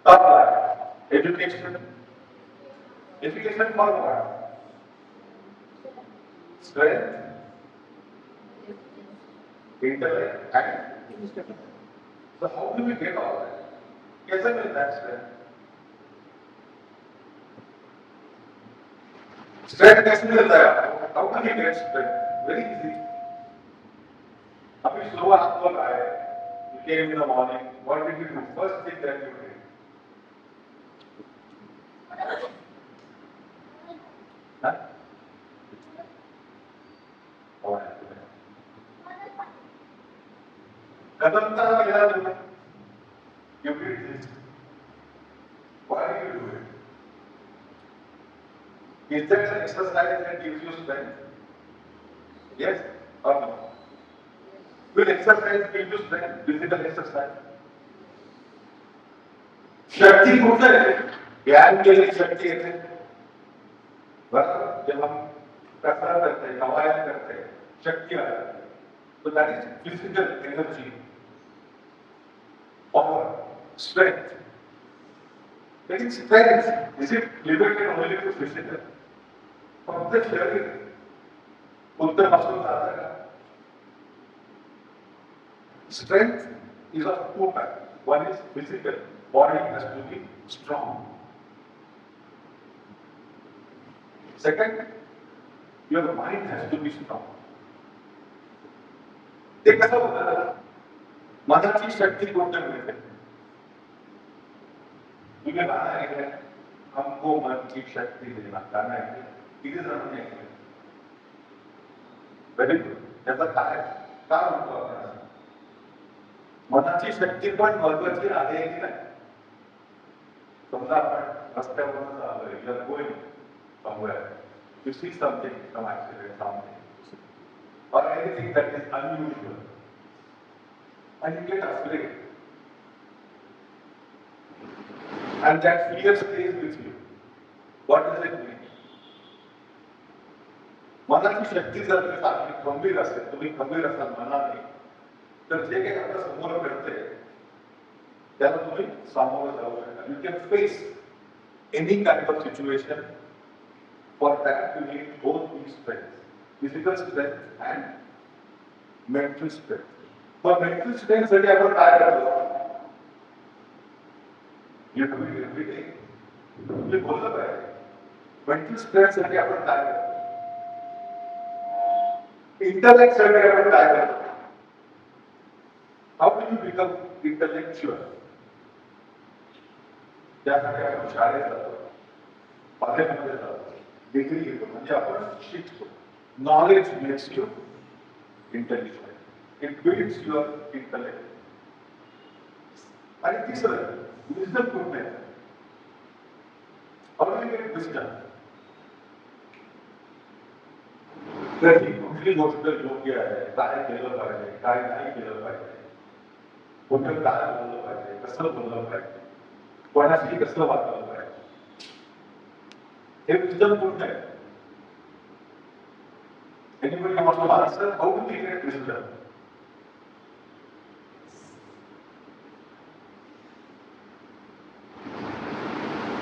Supply. Education. Education for what? Strength, intellect, and so how do we get all that? कैसे मिलता है strength? Strength कैसे मिलता है आपको? How do we get strength? Very easy. अभी सुबह आप लोग आए, you came in the morning. What did you do? First thing that you did. Huh? What happened? कदम का क्या जो you did this. Why do you do it? Is there an exercise that gives you strength? Yes or no? Will exercise give you strength? Physical exercise? शक्ति कुठे येते? ज्ञान के लिए शक्ति येते. बराबर जब हम कसरत करते हैं, कवायद करते हैं, शक्ति आ जाती है. So that is physical energy, power, strength. लेकिन strength is it limited only to physical? फक्त शरीर उत्तम असून जातं का? Strength is of two types. One is physical. Body has to be strong. Second, your mind has to be strong. ते कसं होतं? मनाची शक्ती कोणत्या मिळते? तुम्ही गाणं ऐकलंय, हमको मन की शक्ती देना, गाणं ऐकलंय, किती जणांनी ऐकलंय? Very good. त्याचं काय म्हणतो आपण? मनाची शक्ती पण महत्वाची आहे की नाही? समजा आपण रस्त्यावरून चाललोय, you are going somewhere, you see something, some accident, something, or anything that is unusual, and you get afraid, and that fear stays with you. What does it mean? मनाची शक्ती जर आपली खंबीर असेल, तुम्ही खंबीर असाल मनाने, तर जे काही आपल्या समोर घडतंय त्याला तुम्ही सामोरं जाऊ शकता. You can face any kind of situation. For that you need both these strengths, physical strength and mental strength. For mental strength साठी आपण काय करतो? You do it every day. तुम्ही बोललं पाहिजे. Mental strength साठी आपण काय करतो? Intellect साठी आपण काय करतो? How do you become intellectual? त्यासाठी आपण शाळेत जातो, कॉलेजमध्ये जातो, डिग्री घेतो, म्हणजे आपण शिकतो. Knowledge makes you intelligent. It builds your intellect. आणि तिसरं, विजडम कुठे आहे? How do you get wisdom? तर ही कुठली गोष्ट योग्य आहे, काय केलं पाहिजे, काय नाही केलं पाहिजे, कुठं काय बोललं पाहिजे, कसं बोललं पाहिजे, कोणाशी कसं वागलं पाहिजे, हे विजडम कुठे आहे? Anybody wants to answer? How do we get wisdom?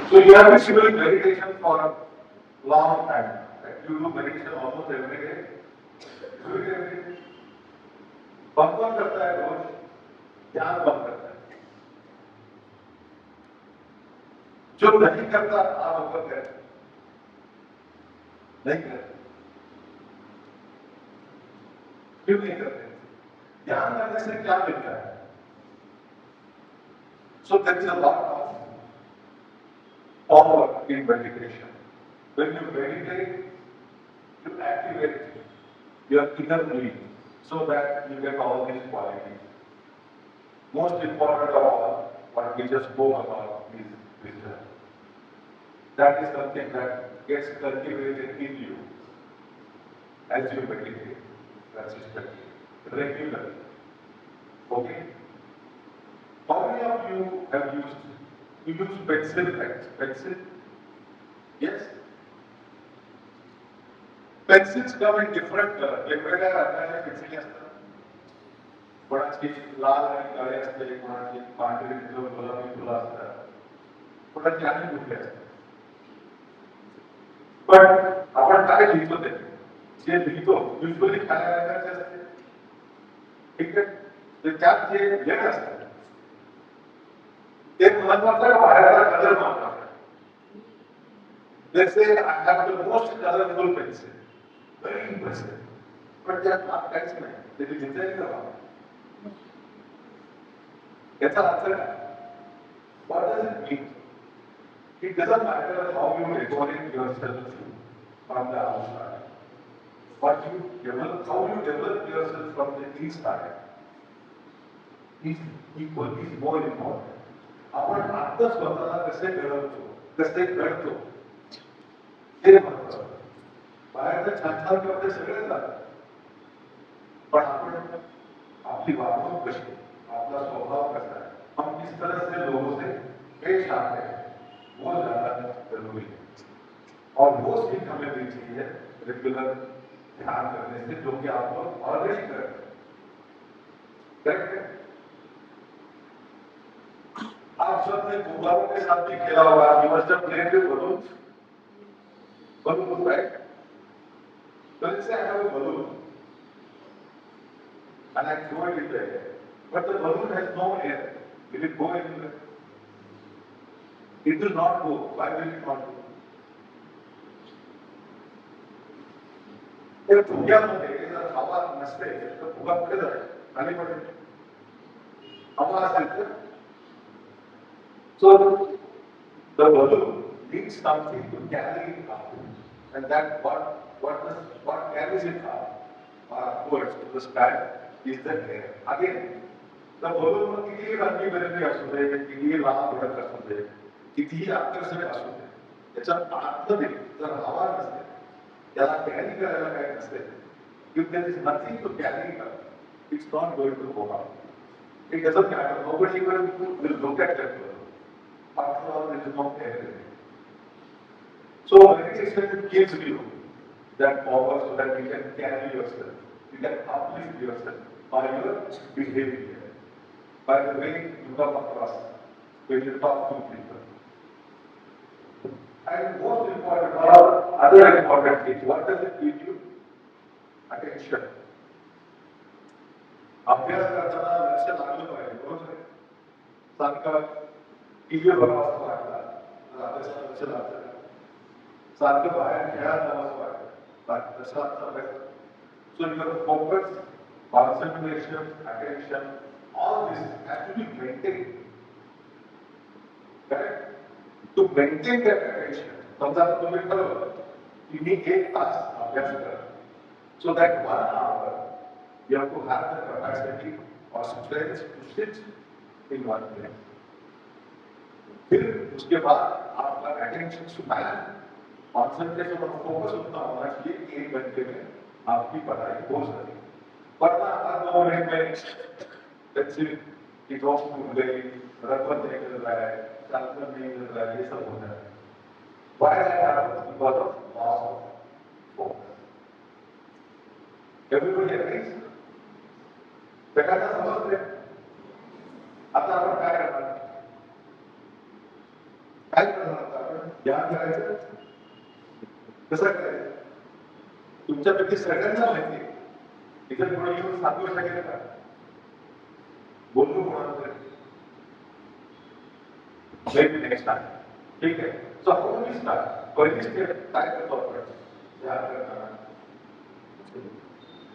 So you have been doing meditation for a long time. You do meditation almost every day. Do it every day. भगवान करता है रोज, ध्यान बंद करता है. जो नहीं करता आप ऊपर करें, नहीं करते. क्यों नहीं करते? ध्यान करने से क्या मिलता है? So there is a lot of power in meditation. When you meditate, you activate your inner being so that you get all these qualities. Most important of all, what we just spoke about is wisdom. That is something that gets cultivated in you as you meditate consistently, regularly. Okay? How many of you have used pencil pens? Pencil? Yes? Pencils come in different colors. वेगवेगळ्या रंगाच्या पेन्सिली असतात. कोणाची लाल आणि काळी असते, कोणाची पांढरी, गुलाबी फुलं असतात. कोणाची आणि कुठली असते. पण आपण काय लिहितो ते जे लिहितो युजली खाल्या रंगाचे असते. ठीक आहे. तर त्यात जे लेख असतात ते महत्वाचं का बाहेरचा कलर महत्वाचा. Let's say I have the most colorful pencil, very impressive. पण त्यात काहीच नाही, ते लिहिता येईल का? याचा अर्थ काय? What does it mean? It doesn't matter how you decorate yourself from the outside, but how you develop yourself from the inside is equal, is more important. आपण आता स्वतःला कसे घडवतो, कसे घडतो हे महत्वाचं. बाहेर छान छान कपडे सगळे जातात, पण आपण आपली वागणूक कशी, आपला स्वभाव कसा है, हम किस तरह से लोगों से पेश आते हैं, वो ज्यादा जरूरी है. और वो सीख हमें मिलती है रेगुलर ध्यान करने से, जो कि आप लोग ऑलरेडी कर करेक्ट. आप सबने गुब्बारों के साथ भी खेला होगा. You must have played with balloons. Balloon, right? So let's say I have a balloon and I throw it in the air, but the balloon has no air. Will it go anywhere? It will not go. Why will it not go? तर फुग्यामध्ये जर हवा नसते तर फुगा कुठे जाईल? खाली पडेल. हवा असेल तर so the balloon needs something to carry it up, and that what carries it up upwards to the sky is the air. Again, the balloon मध्ये कितीही रंगीबेरंगी असू दे, कितीही लांब भडक असू दे, कितीही आकर्षक असू दे, त्याच्यात आतमध्ये जर हवा नसते, त्याला कॅरी करायला काही नसते, if there is nothing to carry it up, it's not going to go up. It doesn't matter. Nobody will look at that balloon. After all, there is no air in it. So meditation gives you that power so that you can carry yourself, you can uplift yourself by your behavior, by the way you come across when you talk to people. And most important, or other important thing, what does it give you? Attention. अभ्यास करताना लक्ष लागलं पाहिजे, बरोबर आहे. सारखं TV बघावं वाटतं, अभ्यासात लक्ष लागतं. सारखं बाहेर खेळायला जावंच वाटतं, तसाच अभ्यास. So your focus, concentration, attention, all this has to be maintained. Correct? To maintain that attention, समजा तुम्ही ठरवलं की मी 1 तास अभ्यास करा. So that 1 hour you have to have the capacity or strength to sit in one place. फिर उसके बाद आपका attention span, concentration और focus उतना होना चाहिए कि 1 घंटे में आपकी पढ़ाई हो सके. वरना हर 2 मिनट में let's say कि दोस्त भूल गई, रगबत नहीं मिल रहा है, चालकन नहीं मिल रहा है, ये सब होता है. Why that happens? Because of loss of focus. Everybody agrees? सगळ्यांना समजते. आता आपण काय करणार? काय करणार आपण? ध्यान करायचं. कसं करायचं? तुमच्यापैकी सगळ्यांना माहिती आहे. इथे कोणी येऊन सांगू शकेल का? बोलू कोणाला? Maybe next time. ठीक है. So how do we start? पहिली स्टेप काय करतो आपण? ध्यान करताना.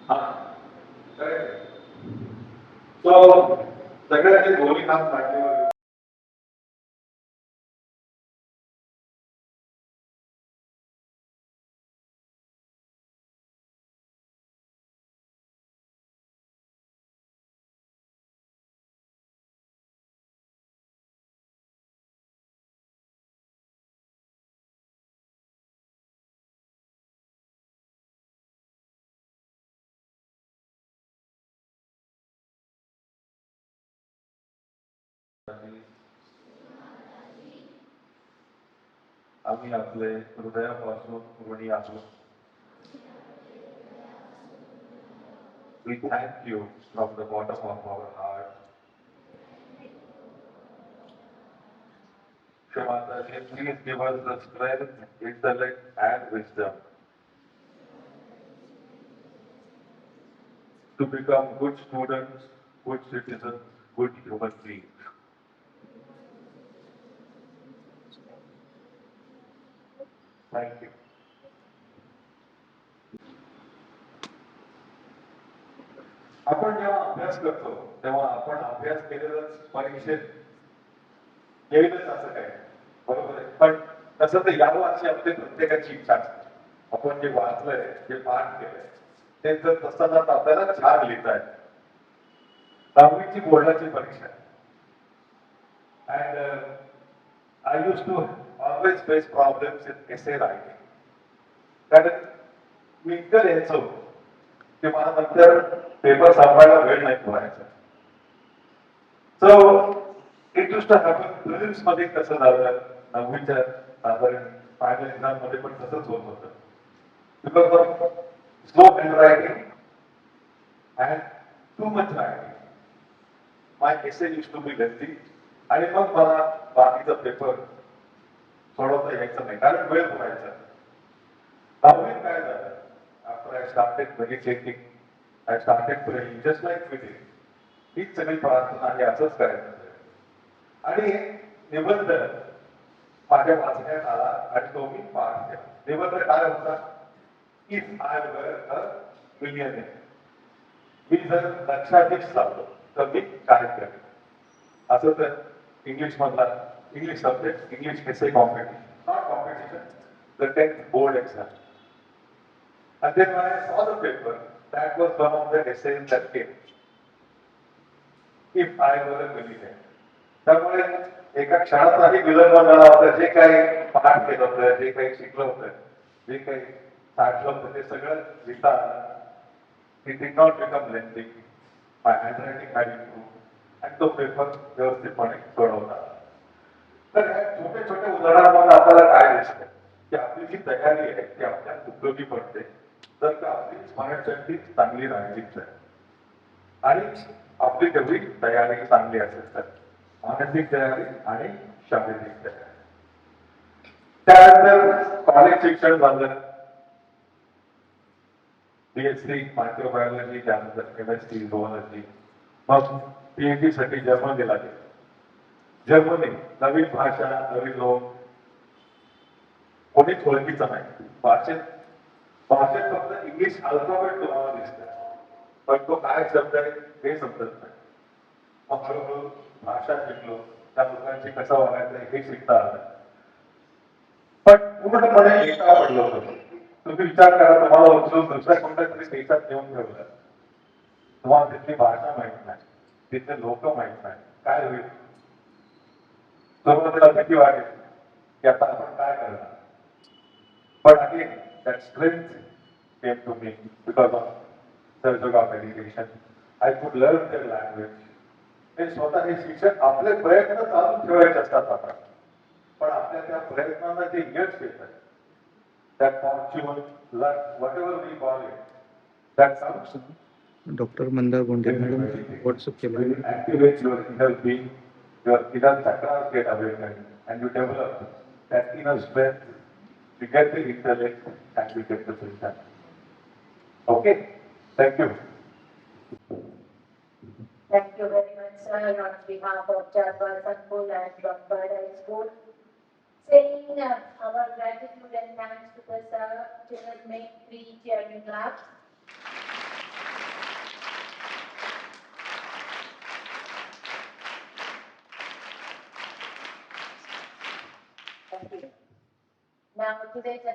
हाँ. करेक्ट. So सगळ्यांनी दोन्ही हात मांडीवर आम्ही आपले हृदयापासून ऋणी आहोत. We thank you from the bottom of our heart Shemata, please give us the strength, intellect, and wisdom to become good students, good citizens, good human beings. Thank you. आपण जेव्हा अभ्यास करतो तेव्हा आपण अभ्यास केलेलंच परीक्षेत येईलच असं काय बरोबर आहे पण तसं तर यावं अशी आपली प्रत्येकाची इच्छा असते आपण जे वाचलंय जे पाठ केलंय ते जर तसं जात आपल्याला छान लिहिता येत दहावीची बोर्डाची परीक्षा and I use to always face problems in essay writing कारण मी इतकं लिहायचो की मला नंतर पेपर सांभाळायला वेळ नाही पुरायचा so it use to happen prelims मध्ये कसं झालं नववीच्या साधारण फायनल एक्झाम मध्ये पण तसंच होत होतं because of slow handwriting and too much writing my essay use to be lengthy आणि मग मला बाकीचा पेपर सोडवता यायचं नाही कारण वेळ पुरायचा दहावीत काय झालं after I started meditating, I started praying just like we did. हीच सगळी प्रार्थना आहे असंच करायचं आणि निबंध माझ्या वाचण्यात आला आणि तो मी पाठ केला निबंध काय होता if I were a millionaire मी जर लक्षाधीश झालो तर मी काय करेन असं तर इंग्लिश मधला English subject English essay competition not competition the 10th board exam. And then when I saw the paper, that was one of the essays that came. If I were a millionaire. त्यामुळे एका क्षणाचाही विलंब झाला होता जे काही पाठ केलं होतं जे काही शिकलं होतं जे काही साठलं होतं ते सगळं लिहिता आलं it did not become lengthy my handwriting had improved आणि तो पेपर व्यवस्थितपणे सोडवला तर ह्या छोट्या छोट्या उदाहरणामध्ये आपल्याला काय दिसतं की आपली जी तयारी आहे ती आपल्याला उपयोगी पडते तर का आपली स्मरणशक्ती चांगली राहिलीच आहे आणि आपली तेवढी तयारी चांगली असेल तर मानसिक तयारी आणि शारीरिक तयारी त्यानंतर कॉलेज शिक्षण झालं बीएससी मायक्रोबायोलॉजी त्यानंतर केमिस्ट्री झोलॉजी मग पीएचडी साठी जर्मनीला गेलो जर्मनी नवीन भाषा नवीन लोक कोणीच ओळखीचं नाही भाषेत फक्त इंग्लिश अल्फाबेट तुम्हाला दिसतं पण तो काय शब्द आहे हे समजत नाही मग हळूहळू भाषा शिकलो त्या लोकांशी कसं वागायचं हे शिकता आलं पण पूर्णपणे एकटा पडलो होतो तुम्ही विचार करा तुम्हाला उचलून दुसऱ्या कोणत्या तरी देशात घेऊन ठेवलं तुम्हाला तिथली भाषा माहित नाही तिथले लोक माहित नाही काय होईल सुरुवातीला भीती वाटेल की आता आपण काय करणार But again, that strength came to me because of surge of education. I could learn their language. हे स्वतः हे शिक्षण आपले प्रयत्न चालू ठेवायचे असतात आता पण आपल्या त्या प्रयत्नांना जे यश येत आहे that fortune, luck, whatever we call it, that comes. Doctor Mandar Gonde madam WhatsApp केलं When you activate your inner being, your inner chakras get awakened, and you develop that inner strength. We get the intellect and we get the wisdom. Okay, thank you. Thank you very much, sir, on behalf of Jadwa Sanpul and Rockbird High School. Saying our gratitude and thanks to the sir, children make 3 cheering claps. Thank you. Now today's